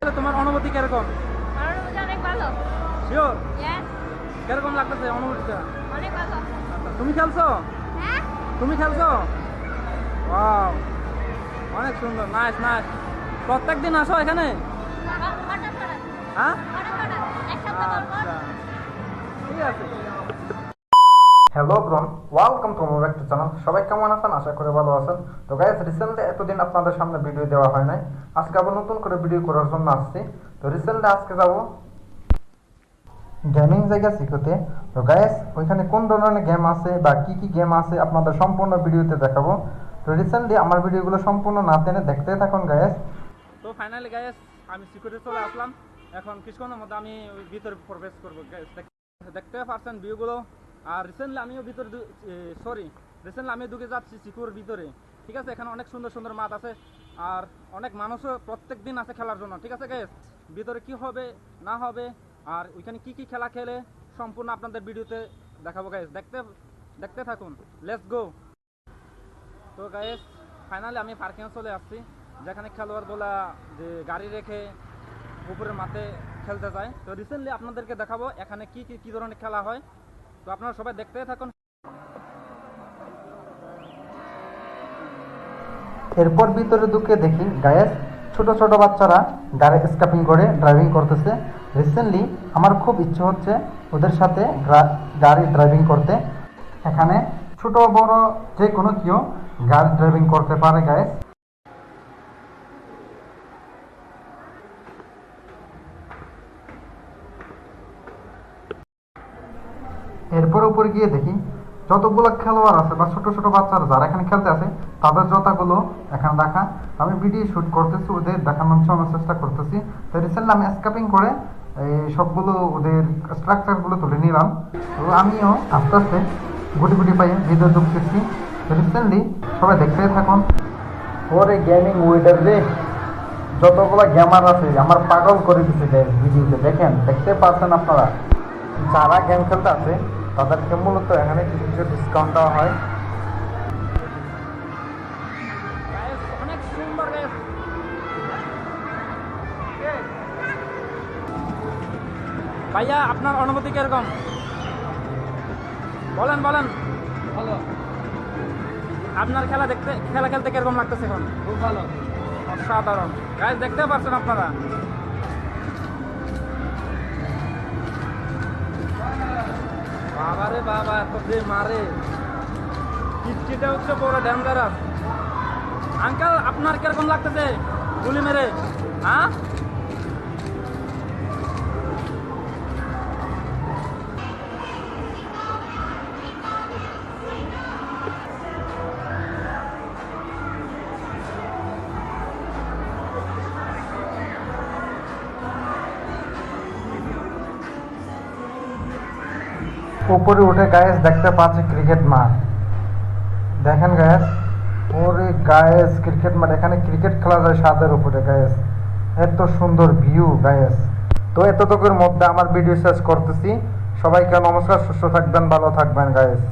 তোমার অনুভূতি কিরকম? অনুভূতি অনেক ভালো। শিওর? Yes, কিরকম লাগতেছে অনুভূতিটা? অনেক ভালো। আচ্ছা, তুমি খেলছো? হ্যাঁ? তুমি খেলছো? ওয়াও, অনেক সুন্দর, নাইস নাইস। প্রত্যেকদিন আসো এখানে? হঠাৎ হঠাৎ। হ্যাঁ, হঠাৎ হঠাৎ। এক সপ্তাহ পর পর। আচ্ছা, ঠিক আছে। হ্যালো ব্রন, welcome to my back to channel. সবাই কেমন আছেন? আশা করি ভালো আছেন। তো গাইস, রিসেন্টলি এতদিন আপনাদের সামনে ভিডিও দেওয়া হয় নাই, আজকে আবার নতুন করে ভিডিও করার জন্য আসছি। তো রিসেন্টলি আজকে যাব গেমিং জায়গা শিখতে। তো গাইস, ওইখানে কোন ধরনের গেম আছে বা কি কি গেম আছে আপনাদের সম্পূর্ণ ভিডিওতে দেখাবো। তো রিসেন্টলি আমার ভিডিওগুলো সম্পূর্ণ না টেনে দেখতে থাকুন গাইস। তো ফাইনালি গাইস, আমি সিকিউরিটি চলে আসলাম। এখন কিছুক্ষণের মধ্যে আমি ওই ভিতরে প্রবেশ করবো। দেখতে পারছেন ভিউগুলো। আর রিসেন্টলি আমিও ভিতরে রিসেন্টলি আমি ঢুকে যাচ্ছি সিকিউর ভিতরে। ঠিক আছে, এখানে অনেক সুন্দর সুন্দর মাঠ আছে আর অনেক মানুষও প্রত্যেক দিন আছে খেলার জন্য। ঠিক আছে গাইস, ভিতরে কি হবে না হবে আর ওইখানে কি কি খেলা খেলে সম্পূর্ণ আপনাদের ভিডিওতে দেখাবো গাইস। দেখতে থাকুন, লেটস গো। তো গাইস, ফাইনালি আমি পার্কিংয়ে চলে আসছি, যেখানে খেলোয়াড়গুলা যে গাড়ি রেখে উপরের মাঠে খেলতে যায়। তো রিসেন্টলি আপনাদেরকে দেখাবো এখানে কি ধরনের খেলা হয়। তো আপনারা সবাই দেখতে থাকুন। এরপর ভিতরে ঢুকে দেখি গায়েস ছোট ছোট বাচ্চারা গাড়ি স্কাপিং করে ড্রাইভিং করতেছে। রিসেন্টলি আমার খুব ইচ্ছে হচ্ছে ওদের সাথে গাড়ি ড্রাইভিং করতে। এখানে ছোট বড় যে কোনো কেউ গাড়ি ড্রাইভিং করতে পারে গায়েস। এরপর উপরে গিয়ে দেখি যতগুলো খেলোয়াড় আছে বা ছোট ছোট বাচ্চারা যারা এখানে খেলতে আছে তাদের জুতাগুলো এখানে দেখা। আমি ভিডিও শুট করতেছি, ওদের দেখানোর জন্য চেষ্টা করতেছি। তো রিসেন্টলি আমি স্ক্যাপিং করে এই সবগুলো ওদের স্ট্রাকচারগুলো তুলে নিলাম। তো আমিও আস্তে আস্তে গুটি গুটি পাই ভিডিও ঢুকতেছি। তো রিসেন্টলি সবাই দেখতে থাকুন। ওরে গেমিং ওয়েদার রে, যতগুলো গেমার আছে আমার পাগল করে দিচ্ছে ভিডিওতে। দেখেন, দেখতে পাচ্ছেন আপনারা, যারা গেম খেলতে আছে তাদেরকে মূলত এখানে কিছু কিছু ডিসকাউন্ট দেওয়া হয়। গাইস, অনেক সুন্দর গাইস। ভাইয়া, আপনার অনুভূতি কিরকম? বলেন। ভালো, আপনার খেলা খেলতে কিরকম লাগতেছে এখন? খুব ভালো। অসাধারণ গাইস, দেখতে পাচ্ছেন আপনারা। বাবারে বাবা, এত যে মারে, কিটকিটা হচ্ছে বড় ডেঞ্জারাস। আঙ্কেল, আপনার কিরকম লাগতেছে গুলি মেরে? হ্যাঁ, উপরে উঠে গায়েস দেখতে পাচ্ছি ক্রিকেট মাঠ। দেখেন গায়েস, ওরে গায়েস ক্রিকেট মাঠ, এখানে ক্রিকেট খেলা যায় ছাদের উপরে গায়েস। এত সুন্দর ভিউ গায়েস। তো এতটুকুর মধ্যে আমার ভিডিও শেষ করতেছি। সবাইকে নমস্কার, সুস্থ থাকবেন, ভালো থাকবেন গায়েস।